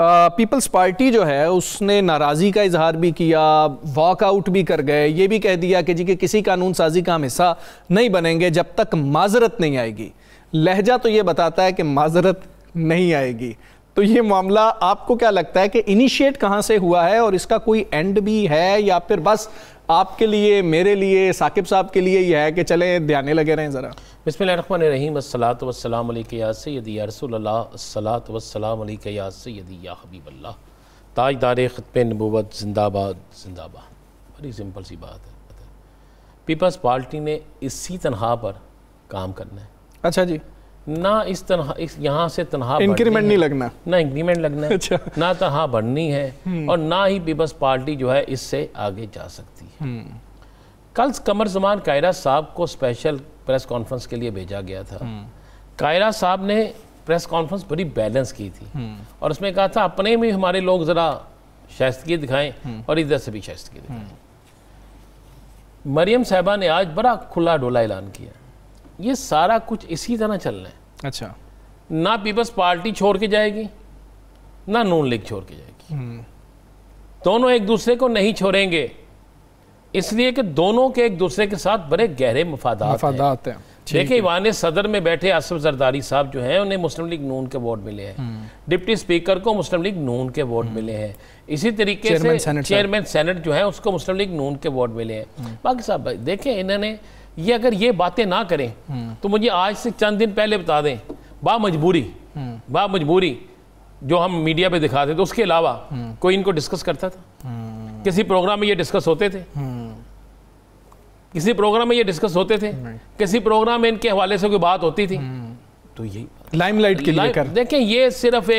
Peoples party جو ہے اس نے ناراضی کا اظہار بھی کیا، واک آؤٹ بھی کر گئے، یہ بھی کہہ دیا کہ جی کہ کسی قانون سازی کا ہم حصہ نہیں بنیں گے جب تک معذرت نہیں آئے گی۔ لہجہ تو یہ بتاتا ہے کہ معذرت نہیں آئے گی۔ تو یہ معاملہ آپ کو کیا لگتا ہے کہ انیشیٹ کہاں سے ہوا ہے اور اس کا کوئی اینڈ بھی ہے، یا پھر بس آپ کے لیے، میرے لیے، ثاقب صاحب کے لیے یہ ہے کہ چلیں دھیانے لگے رہیں ذرا؟ بسم اللہ الرحمن الرحیم، الصلاۃ والسلام علیکہ یا سیدی یا رسول اللہ، الصلاۃ والسلام علیکہ یا سیدی یا حبیب اللہ، تاجدار ختم نبوت، زندہ باد زندہ باد۔ بڑی سمپل سی بات ہے۔ پیپلز پارٹی نے اسی تنہا پر کام کرنا ہے۔ اچھا جی، نہ اس تنہا یہاں سے تنہا انکریمنٹ نہیں لگنا، نہ انکریمنٹ لگنا ہے، نہ تنہا بڑھنی ہے، اور نہ ہی پیپلز پارٹی جو ہے اس سے آگے جا سکتی ہے۔ کل قمر زمان قائرہ صاحب کو اسپیشل پریس کانفرنس کے لیے بھیجا گیا تھا۔ قائرہ صاحب نے پریس کانفرنس بڑی بیلنس کی تھی، اور اس میں کہا تھا اپنے میں ہمارے لوگ ذرا شائستگی دکھائیں اور ادھر سے بھی شائستگی دکھائیں۔ مریم صاحبہ نے آج بڑا کھلا ڈولا اعلان کیا، یہ سارا کچھ اسی طرح چلنا ہے۔ اچھا، نہ پیپلز پارٹی چھوڑ کے جائے گی، نہ نون لیگ چھوڑ کے جائے گی، دونوں ایک دوسرے کو نہیں چھوڑیں گے، اس لیے کہ دونوں کے ایک دوسرے کے ساتھ بڑے گہرے مفادات ہیں۔ دیکھیں ایوان صدر میں بیٹھے آصف زرداری صاحب جو ہیں انہیں مسلم لیگ نون کے ووٹ ملے ہیں، ڈپٹی اسپیکر کو مسلم لیگ نون کے ووٹ ملے ہیں، اسی طریقے سے چیئرمین سینٹ جو ہیں اس کو مسلم لیگ نون کے ووٹ ملے ہیں۔ باقی صاحب دیکھیں انہوں نے یہ اگر یہ باتیں نہ کریں تو مجھے آج سے چند دن پہلے بتا دیں با مجبوری جو ہم میڈیا پہ دکھاتے تھے، اس کے علاوہ کوئی ان کو ڈسکس کرتا تھا؟ کسی پروگرام میں یہ ڈسکس ہوتے تھے؟ کسی پروگرام میں یہ ڈسکس ہوتے تھے؟ کسی پروگرام میں ان کے حوالے سے کوئی بات ہوتی تھی؟ تو یہی لائم لائٹ کے لیے کر دیکھیں، یہ صرف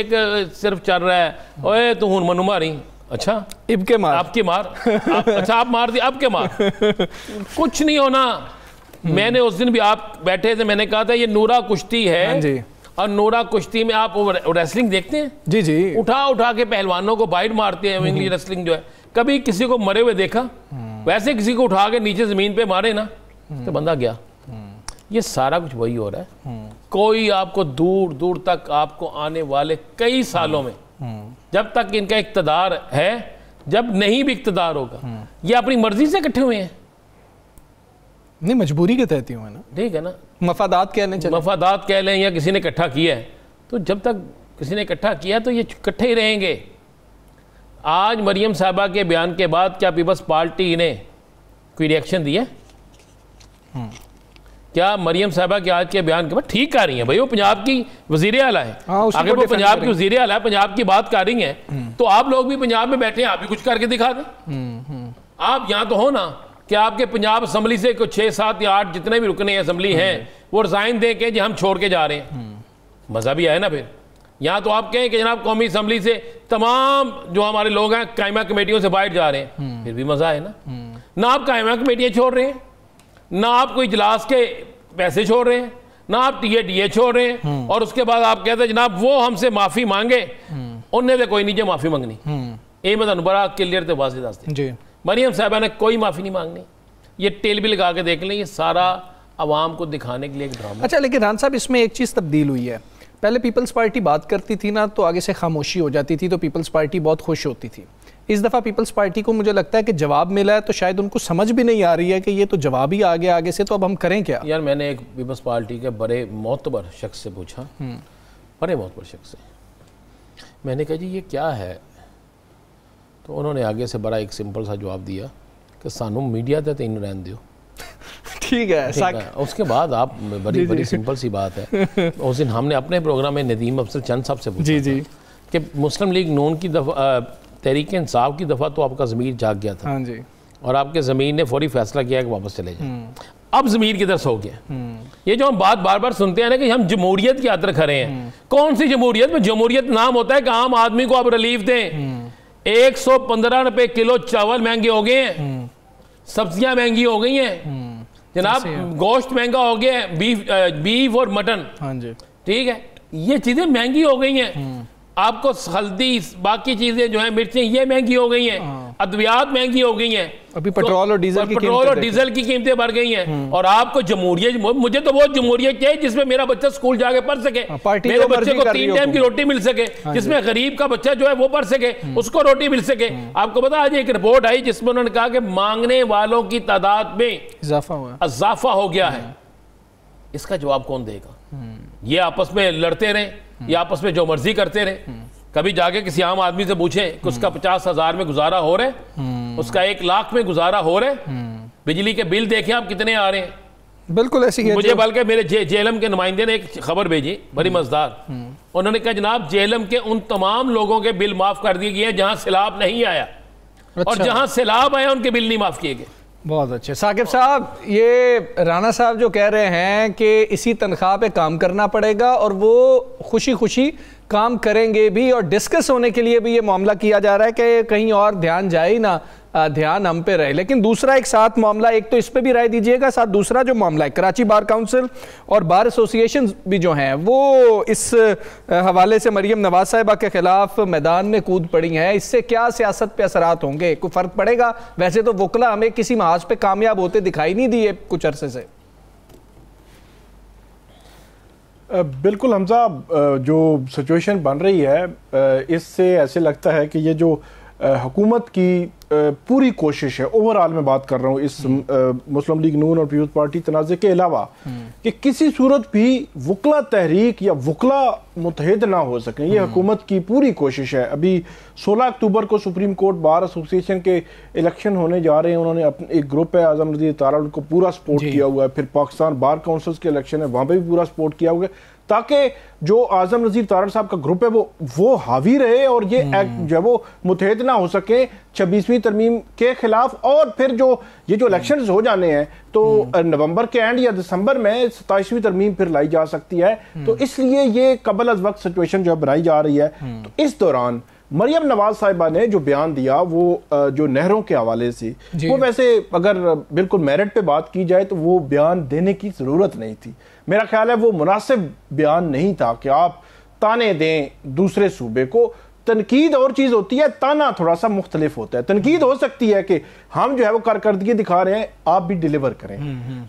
چل رہا ہے، اوے تو ہون منو ماری، اچھا اب کے مار، آپ کی مار، اچھا آپ مار دی، اب کے مار، کچھ نہیں ہونا۔ میں نے اس دن بھی آپ بیٹھے تھے، میں نے کہا تھا یہ نورا کشتی ہے، اور نورا کشتی میں آپ ریسلنگ دیکھتے ہیں؟ جی جی، اٹھا کے پہلوانوں کو بائٹ مارتے ہیں، انگلش ریسلنگ جو ہے۔ کبھی کسی کو مرے ہوئے دیکھا؟ ویسے کسی کو اٹھا کے نیچے زمین پہ مارے نا تو بندہ گیا۔ یہ سارا کچھ وہی ہو رہا ہے۔ کوئی آپ کو دور دور تک آپ کو آنے والے کئی سالوں میں، جب تک ان کا اقتدار ہے، جب نہیں بھی اقتدار ہوگا، یہ اپنی مرضی سے اکٹھے ہوئے ہیں، نہیں مجبوری کے تحت ہی ہوئے نا، ٹھیک ہے نا، مفادات کہہ لیں یا کسی نے اکٹھا کیا ہے، تو جب تک کسی نے اکٹھا کیا تو یہ اکٹھے ہی رہیں گے۔ آج مریم صاحبہ کے بیان کے بعد کیا پیپلز پارٹی نے کوئی ریاکشن دی ہے؟ کیا مریم صاحبہ کے آج کے بیان کے بعد ٹھیک کر رہی ہیں؟ بھائی وہ پنجاب کی وزیر اعلیٰ ہے، اگر وہ پنجاب کی وزیر اعلیٰ ہے، پنجاب کی بات کر رہی ہیں، تو آپ لوگ بھی پنجاب میں بیٹھے ہیں، آپ بھی کچھ کر کے دکھا دیں۔ آپ یہاں تو ہو نا کہ آپ کے پنجاب اسمبلی سے 6 7 یا 8 جتنے بھی رکنے اسمبلی ہیں وہ ریزائن دیں کہ جی ہم چھوڑ کے جا رہے ہیں، مزہ بھی آئے نا پھر۔ یہاں تو آپ کہیں کہ جناب قومی اسمبلی سے تمام جو ہمارے لوگ ہیں قائمہ کمیٹیوں سے باہر جا رہے ہیں، پھر بھی مزہ ہے نا۔ نہ آپ قائمہ کمیٹیاں چھوڑ رہے ہیں، نہ آپ کوئی اجلاس کے پیسے چھوڑ رہے ہیں، نہ آپ ٹی اے چھوڑ رہے ہیں، اور اس کے بعد آپ کہتے ہیں جناب وہ ہم سے معافی مانگے، انہیں سے کوئی نہیں جو معافی مانگنی۔ یہ میں بڑا کلیئر تے واضح دستے، مریم صاحبہ نے کوئی معافی نہیں مانگنی۔ یہ ٹیل بھی لگا کے دیکھ لیں، یہ سارا عوام کو دکھانے کے لیے ایک ڈرامہ۔ اچھا، لیکن ران صاحب اس میں ایک چیز تبدیل ہوئی ہے، پہلے پیپلز پارٹی بات کرتی تھی نا تو آگے سے خاموشی ہو جاتی تھی، تو پیپلز پارٹی بہت خوش ہوتی تھی۔ اس دفعہ پیپلز پارٹی کو مجھے لگتا ہے کہ جواب ملا ہے، تو شاید ان کو سمجھ بھی نہیں آ رہی ہے کہ یہ تو جواب ہی آگے سے، تو اب ہم کریں کیا؟ یار میں نے ایک پیپلز پارٹی کے بڑے معتبر شخص سے پوچھا، بڑے معتبر شخص سے، میں نے کہا جی یہ کیا ہے؟ تو انہوں نے آگے سے بڑا ایک سمپل سا جواب دیا کہ سانو میڈیا تے تین رہن دیو۔ ٹھیک ہے، اس کے بعد آپ بڑی سمپل سی بات ہے، اس دن ہم نے اپنے پروگرام میں ندیم افضل چند صاحب سے پوچھا کہ مسلم لیگ نون کی دفعہ، تحریک انصاف کی دفعہ تو آپ کا ضمیر جاگ گیا تھا، اور آپ کے ضمیر نے فوری فیصلہ کیا کہ واپس چلے جائیں، اب ضمیر کی طرف ہو گیا۔ یہ جو ہم بات بار بار سنتے ہیں نا کہ ہم جمہوریت کی عطر کھڑے ہیں، کون سی جمہوریت؟ میں جمہوریت نام ہوتا ہے کہ عام آدمی کو آپ ریلیف دیں۔ 115 روپے کلو چاول مہنگے ہو گئے ہیں، سبزیاں مہنگی ہو گئی ہیں جناب، گوشت مہنگا ہو گیا ہے، بیف اور مٹن، ٹھیک ہے، یہ چیزیں مہنگی ہو گئی ہیں۔ آپ کو ہلدی، باقی چیزیں جو ہیں، مرچیں، یہ مہنگی ہو گئی ہیں، ادویات مہنگی ہو گئی ہیں، ابھی پیٹرول اور ڈیزل کی قیمتیں بڑھ گئی ہیں، اور آپ کو جمہوریت، مجھے تو وہ جمہوریت چاہیے جس میں میرا بچہ سکول جا کے پڑھ سکے، میرے بچے کو 3 ٹائم کی روٹی مل سکے، جس میں غریب کا بچہ جو ہے وہ پڑھ سکے، اس کو روٹی مل سکے۔ آپ کو پتا آج ایک رپورٹ آئی جس میں انہوں نے کہا کہ مانگنے والوں کی تعداد میں اضافہ ہو گیا ہے۔ اس کا جواب کون دے گا؟ یہ آپس میں لڑتے رہیں، یہ آپس میں جو مرضی کرتے رہیں۔ کبھی جا کے کسی عام آدمی سے پوچھیں کہ اس کا 50,000 میں گزارا ہو رہا ہے، اس کا 1 لاکھ میں گزارا ہو رہا ہے، بجلی کے بل دیکھیں آپ کتنے آ رہے ہیں۔ بالکل ایسی ہے۔ مجھے بلکہ میرے جیلم کے نمائندے نے ایک خبر بھیجی بڑی مزدار، انہوں نے کہا جناب جیلم کے ان تمام لوگوں کے بل معاف کر دیے گئے ہیں جہاں سیلاب نہیں آیا، اور جہاں سیلاب آیا ان کے بل نہیں معاف کیے گئے۔ بہت اچھے ثاقب صاحب، یہ رانا صاحب جو کہہ رہے ہیں کہ اسی تنخواہ پہ کام کرنا پڑے گا اور وہ خوشی خوشی کام کریں گے بھی، اور ڈسکس ہونے کے لیے بھی یہ معاملہ کیا جا رہا ہے کہ کہیں اور دھیان جائے ہی نہ، دھیان ہم پہ رہے۔ لیکن دوسرا ایک ساتھ معاملہ، ایک تو اس پہ بھی رائے دیجئے گا، ساتھ دوسرا جو معاملہ ہے کراچی بار کاؤنسل اور بار ایسوسی ایشن بھی جو ہیں وہ اس حوالے سے مریم نواز صاحبہ کے خلاف میدان میں کود پڑی ہیں، اس سے کیا سیاست پہ اثرات ہوں گے؟ کوئی فرق پڑے گا؟ ویسے تو وکلا ہمیں کسی محاذ پہ کامیاب ہوتے دکھائی نہیں دیے کچھ عرصے سے۔ بالکل حمزہ، جو سچویشن بن رہی ہے اس سے ایسے لگتا ہے کہ یہ جو حکومت کی پوری کوشش ہے، اوورآل میں بات کر رہا ہوں اس مسلم لیگ نون اور پیپلز پارٹی تنازع کے علاوہ، کہ کسی صورت بھی وکلا تحریک یا وکلا متحد نہ ہو سکیں، یہ حکومت کی پوری کوشش ہے۔ ابھی 16 اکتوبر کو سپریم کورٹ بار ایسوسی ایشن کے الیکشن ہونے جا رہے ہیں، انہوں نے ایک گروپ ہے اعظم نذیر تارڑ، ان کو پورا سپورٹ کیا ہوا ہے، پھر پاکستان بار کاؤنسلز کے الیکشن ہے وہاں پہ بھی پورا سپورٹ کیا ہوا ہے، تاکہ جو اعظم نذیر تارڑ صاحب کا گروپ ہے وہ حاوی رہے اور یہ جو ہے وہ متحد نہ ہو سکے 26ویں ترمیم کے خلاف۔ اور پھر یہ جو الیکشنز ہو جانے ہیں تو نومبر کے اینڈ یا دسمبر میں 27ویں ترمیم پھر لائی جا سکتی ہے، تو اس لیے یہ قبل از وقت سچویشن جو بنائی جا رہی ہے۔ تو اس دوران مریم نواز صاحبہ نے جو بیان دیا وہ جو نہروں کے حوالے سے، وہ ویسے اگر بالکل میرٹ پہ بات کی جائے تو وہ بیان دینے کی ضرورت نہیں تھی، میرا خیال ہے وہ مناسب بیان نہیں تھا کہ آپ تانے دیں دوسرے صوبے کو۔ تنقید اور چیز ہوتی ہے، تانا تھوڑا سا مختلف ہوتا ہے۔ تنقید ہو سکتی ہے کہ ہم جو ہے وہ کارکردگی دکھا رہے ہیں، آپ بھی ڈیلیور کریں،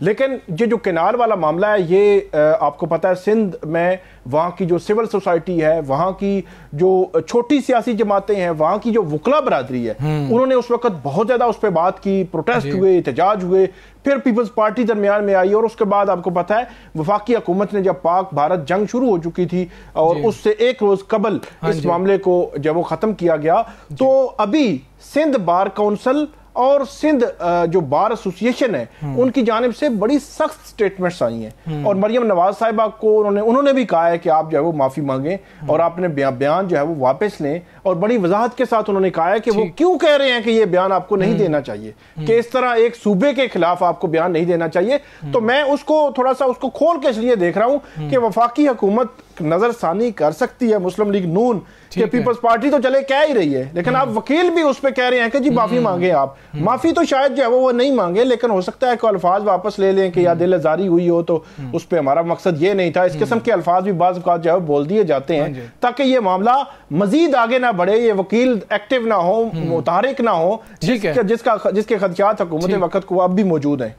لیکن یہ جو کینال والا معاملہ ہے یہ آپ کو پتا ہے سندھ میں وہاں کی جو سول سوسائٹی ہے، وہاں کی جو چھوٹی سیاسی جماعتیں ہیں، وہاں کی جو وکلا برادری ہے، انہوں نے اس وقت بہت زیادہ اس پہ بات کی، پروٹیسٹ ہوئے، احتجاج ہوئے، پھر پیپلز پارٹی درمیان میں آئی، اور اس کے بعد آپ کو پتہ ہے وفاقی حکومت نے جب پاک بھارت جنگ شروع ہو چکی تھی اور اس سے 1 روز قبل اس معاملے کو جب وہ ختم کیا گیا، تو ابھی سندھ بار کاؤنسل اور سندھ جو بار ایسوسی ایشن ہے ان کی جانب سے بڑی سخت سٹیٹمنٹس آئی ہیں، اور مریم نواز صاحبہ کو انہوں نے بھی کہا ہے کہ آپ جو ہے وہ معافی مانگیں اور آپ نے بیان جو ہے وہ واپس لیں، اور بڑی وضاحت کے ساتھ انہوں نے کہا ہے کہ وہ کیوں کہہ رہے ہیں کہ یہ بیان آپ کو نہیں دینا چاہیے، کہ اس طرح ایک صوبے کے خلاف آپ کو بیان نہیں دینا چاہیے۔ تو میں اس کو تھوڑا سا اس کو کھول کے اس لیے دیکھ رہا ہوں کہ وفاقی حکومت نظر ثانی کر سکتی ہے مسلم لیگ نون، کہ پیپلز پارٹی تو چلے کہہ ہی رہی ہے، لیکن آپ وکیل بھی اس پہ کہہ رہے ہیں کہ جی معافی مانگیں، آپ معافی تو شاید جو ہے وہ نہیں مانگے، لیکن ہو سکتا ہے کہ الفاظ واپس لے لیں کہ یا دل آزاری ہوئی ہو، تو اس پہ ہمارا مقصد یہ نہیں تھا۔ اس قسم کے الفاظ بھی بعض اوقات جو ہے بول دیے جاتے ہیں تاکہ یہ معاملہ مزید آگے نہ بڑھے، یہ وکیل ایکٹیو نہ ہو، متحرک نہ ہو، جس کے خدشات حکومت وقت کو اب بھی موجود ہیں۔